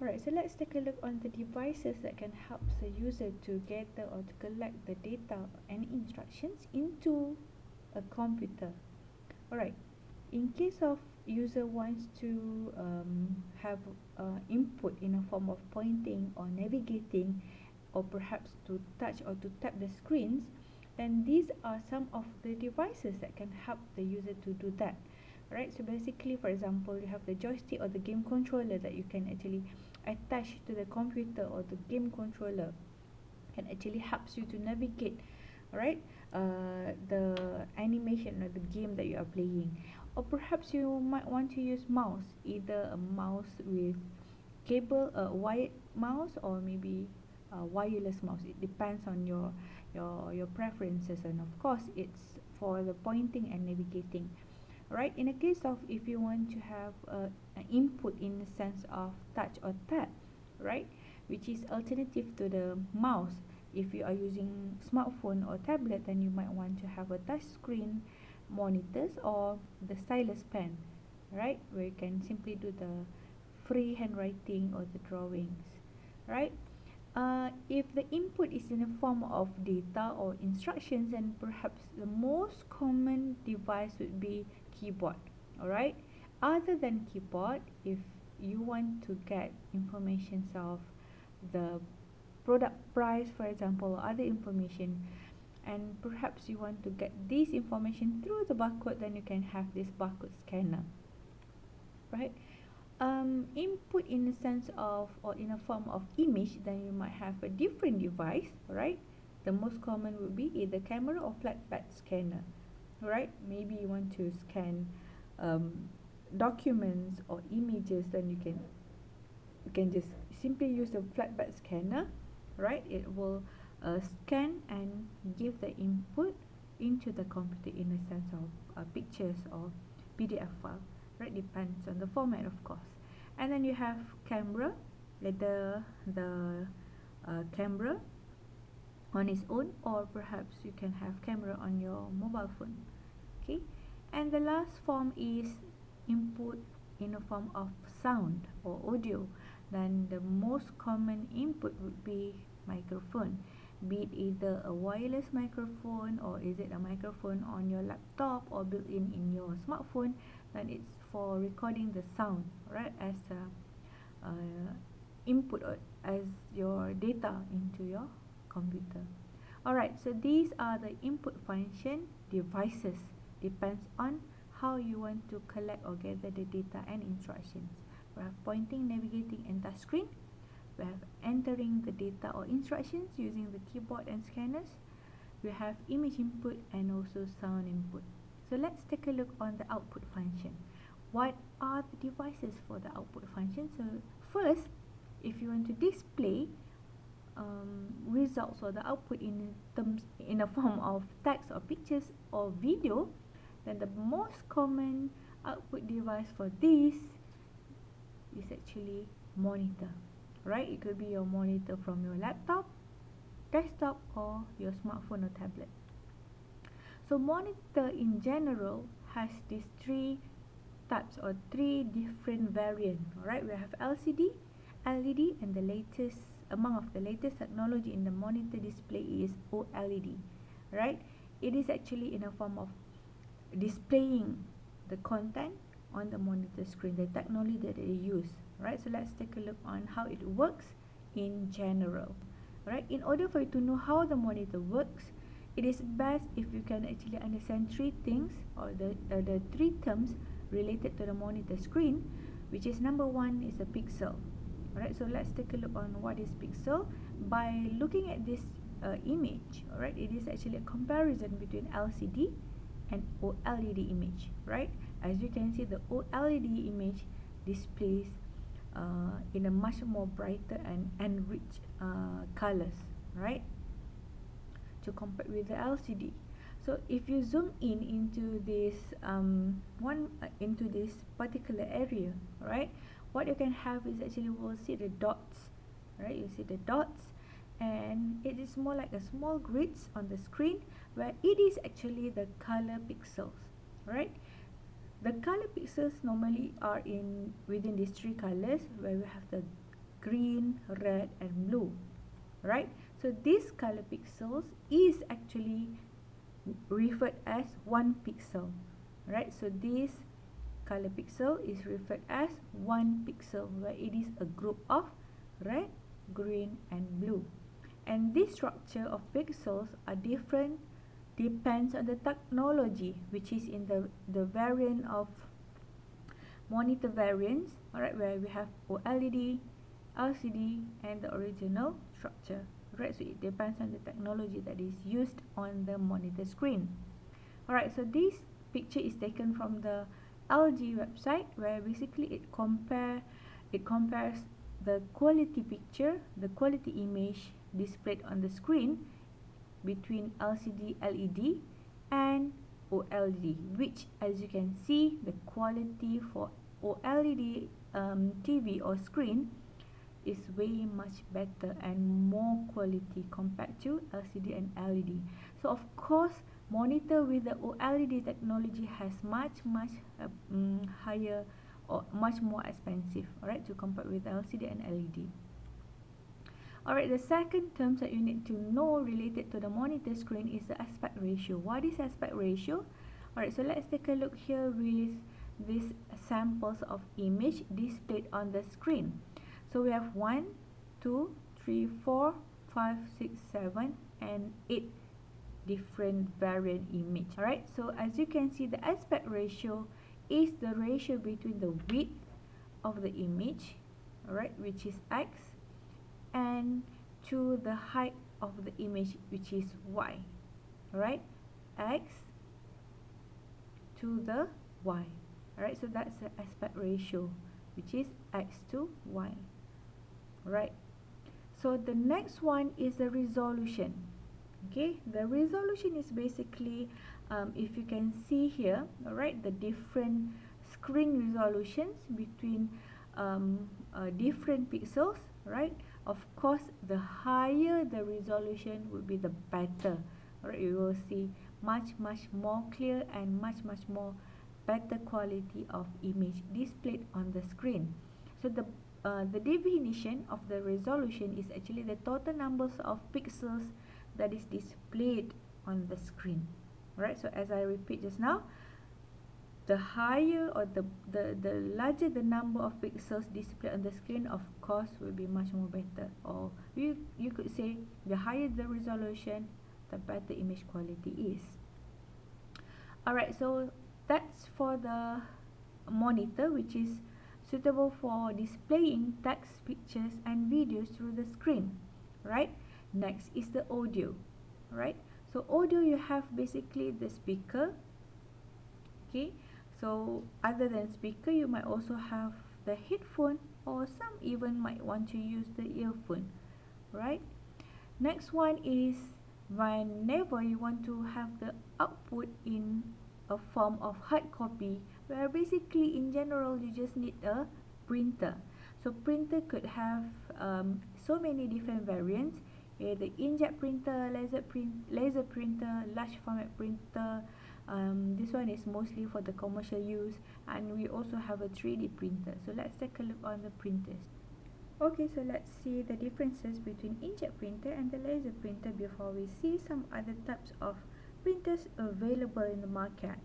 Alright, so let's take a look on the devices that can help the user to gather or to collect the data and instructions into a computer. Alright, in case of user wants to have input in a form of pointing or navigating, or perhaps to touch or to tap the screens, then these are some of the devices that can help the user to do that. Alright, so basically, for example, you have the joystick or the game controller that you can actually attach to the computer, or the game controller can actually helps you to navigate, alright, the animation or the game that you are playing. Or perhaps you might want to use mouse, either a mouse with cable, a wired mouse, or maybe a wireless mouse. It depends on your preferences, and of course it's for the pointing and navigating. Right, in a case of if you want to have an input in the sense of touch or tap, right, which is alternative to the mouse. If you are using smartphone or tablet, then you might want to have a touch screen monitors or the stylus pen, right, where you can simply do the free handwriting or the drawings, right. If the input is in the form of data or instructions, then perhaps the most common device would be keyboard. Alright, other than keyboard, if you want to get information of the product price, for example, or other information, and perhaps you want to get this information through the barcode, then you can have this barcode scanner, right. Input in the sense of, or in a form of image, then you might have a different device, right. The most common would be either camera or flatbed scanner, right. Maybe you want to scan documents or images, then you can just simply use the flatbed scanner, right. It will scan and give the input into the computer in a sense of pictures or PDF file, right, depends on the format, of course. And then you have camera, the camera on its own, or perhaps you can have camera on your mobile phone. Okay, and the last form is input in a form of sound or audio. Then the most common input would be microphone, be it either a wireless microphone, or is it a microphone on your laptop or built in your smartphone. Then it's for recording the sound, right, as input or as your data into your computer. Alright, so these are the input function devices. Depends on how you want to collect or gather the data and instructions. We have pointing, navigating, and touch screen. We have entering the data or instructions using the keyboard and scanners. We have image input and also sound input. So let's take a look on the output function. What are the devices for the output function? So first, if you want to display results or the output in a form of text or pictures or video, then the most common output device for this is actually monitor, right. It could be your monitor from your laptop, desktop, or your smartphone or tablet. So monitor in general has these three types or three different variants. Alright, we have LCD, LED, and the latest among of the latest technology in the monitor display is OLED. Right, it is actually in a form of displaying the content on the monitor screen, the technology that they use. Right, so let's take a look on how it works in general. Right, in order for you to know how the monitor works, it is best if you can actually understand three things, or the three terms related to the monitor screen, which is number one is a pixel. Alright, so let's take a look on what is pixel. By looking at this image, alright, it is actually a comparison between LCD and OLED image, right. As you can see, the OLED image displays in a much more brighter and enriched colors, right, to compare with the LCD. So if you zoom in into this into this particular area, right, what you can have is actually we'll see the dots, right. You see the dots, and it is more like a small grids on the screen, where it is actually the color pixels, right. The color pixels normally are in within these three colors, where we have the green, red and blue, right? So this color pixels is actually referred as 1 pixel, right? So this color pixel is referred as 1 pixel, where it is a group of red, green and blue. And this structure of pixels are different depends on the technology, which is in the variant of monitor variants, alright, where we have OLED, LCD and the original structure, right? So it depends on the technology that is used on the monitor screen. Alright, so this picture is taken from the LG website, where basically it compares the quality picture, the quality image displayed on the screen between LCD, LED and OLED, which, as you can see, the quality for OLED TV or screen is way much better and more quality compared to LCD and LED. So of course, monitor with the OLED technology has much higher or much more expensive, alright, to compare with LCD and LED. Alright, the second terms that you need to know related to the monitor screen is the aspect ratio. What is aspect ratio? Alright, so let's take a look here with these samples of image displayed on the screen. So we have 1, 2, 3, 4, 5, 6, 7 and 8 different variant image. Alright, so as you can see, the aspect ratio is the ratio between the width of the image, alright, which is X, and to the height of the image, which is Y. Alright, X to the Y. Alright, so that's the aspect ratio, which is X to Y. Right. So the next one is the resolution. Okay, the resolution is basically, if you can see here, alright, the different screen resolutions between different pixels, right? Of course, the higher the resolution would be the better. Alright, you will see much more clear and much more better quality of image displayed on the screen. So the definition of the resolution is actually the total numbers of pixels that is displayed on the screen. Alright, so as I repeat just now, the higher or the larger the number of pixels displayed on the screen, of course, will be much more better. Or you could say the higher the resolution, the better image quality is. Alright, so that's for the monitor, which is suitable for displaying text, pictures and videos through the screen, right? Next is the audio, right? So audio, you have basically the speaker. Okay, so other than speaker, you might also have the headphone, or some even might want to use the earphone, right? Next one is whenever you want to have the output in a form of hard copy, where basically in general you just need a printer. So printer could have so many different variants, the inkjet printer, laser printer, large format printer. This one is mostly for the commercial use, and we also have a 3D printer. So let's take a look on the printers. Okay, so let's see the differences between inkjet printer and the laser printer before we see some other types of printers available in the market.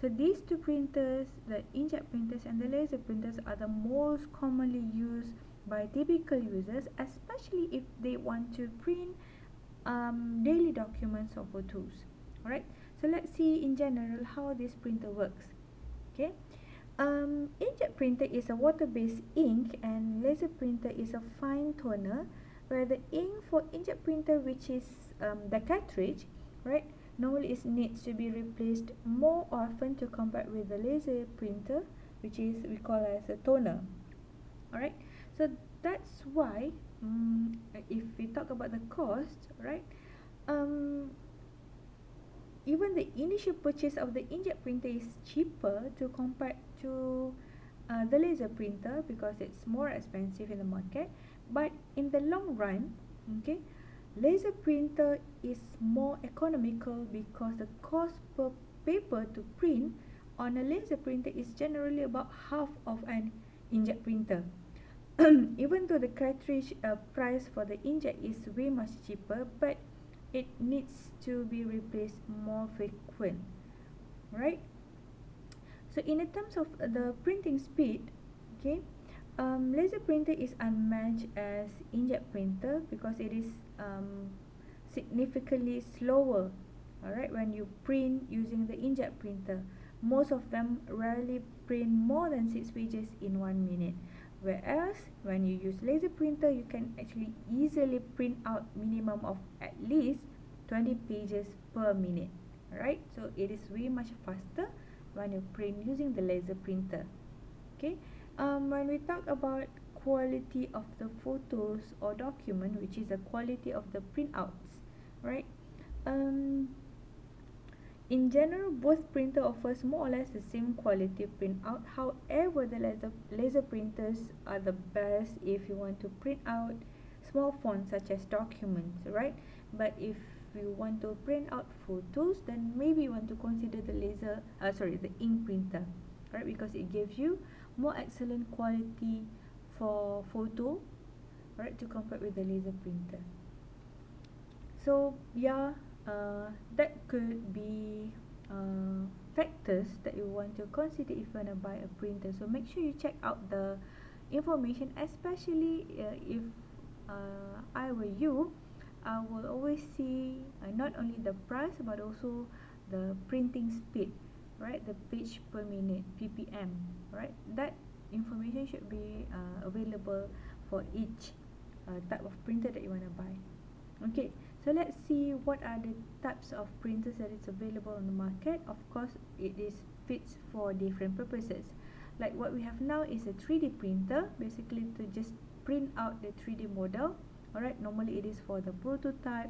So these two printers, the inkjet printers and the laser printers, are the most commonly used by typical users, especially if they want to print daily documents or photos. Alright, so let's see in general how this printer works. Okay, inkjet printer is a water-based ink, and laser printer is a fine toner, where the ink for inkjet printer, which is the cartridge, right, normally it needs to be replaced more often to compare with the laser printer, which is we call as a toner. Alright, so that's why if we talk about the cost, right, even the initial purchase of the inkjet printer is cheaper to compare to the laser printer, because it's more expensive in the market. But in the long run, okay, laser printer is more economical, because the cost per paper to print on a laser printer is generally about half of an inkjet printer. even though the cartridge price for the inkjet is way much cheaper, but it needs to be replaced more frequent, right? So in the terms of the printing speed, okay, laser printer is unmatched as inkjet printer because it is significantly slower. Alright, when you print using the inkjet printer, most of them rarely print more than 6 pages in 1 minute. Whereas when you use laser printer, you can actually easily print out minimum of at least 20 pages per minute. Alright, so it is way much faster when you print using the laser printer. Okay, when we talk about quality of the photos or document, which is the quality of the printouts, right? Um, in general, both printer offers more or less the same quality printout. However, the laser printers are the best if you want to print out small fonts such as documents, right? But if you want to print out photos, then maybe you want to consider the the ink printer, right? Because it gives you more excellent quality for photo, right, to compare with the laser printer. So yeah, that could be factors that you want to consider if you want to buy a printer. So make sure you check out the information, especially if I were you, I will always see not only the price but also the printing speed, right? The page per minute, ppm, right? That information should be available for each type of printer that you want to buy. Okay, so let's see what are the types of printers that is available on the market. Of course, it is fits for different purposes. Like what we have now is a 3D printer, basically to just print out the 3D model. Alright, normally it is for the prototype,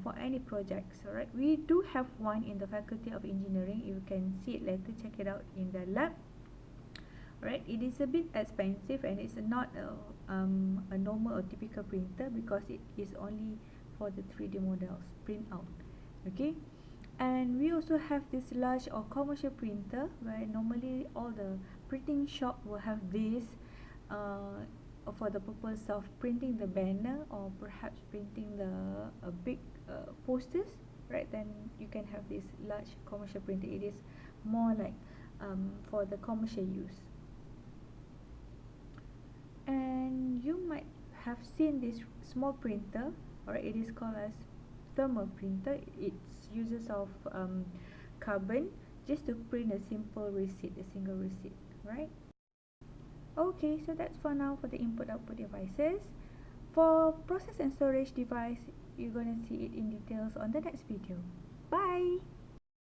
for any projects. Alright, we do have one in the Faculty of Engineering. You can see it later, check it out in the lab. Right, it is a bit expensive and it's not a normal or typical printer because it is only for the 3D models print out. Okay, and we also have this large or commercial printer where normally all the printing shop will have this for the purpose of printing the banner or perhaps printing the big posters, right? Then you can have this large commercial printer. It is more like for the commercial use. And you might have seen this small printer, or it is called as thermal printer. It's uses of carbon just to print a simple receipt, a single receipt, right? Okay, so that's for now for the input-output devices. For process and storage device, you're gonna see it in details on the next video. Bye!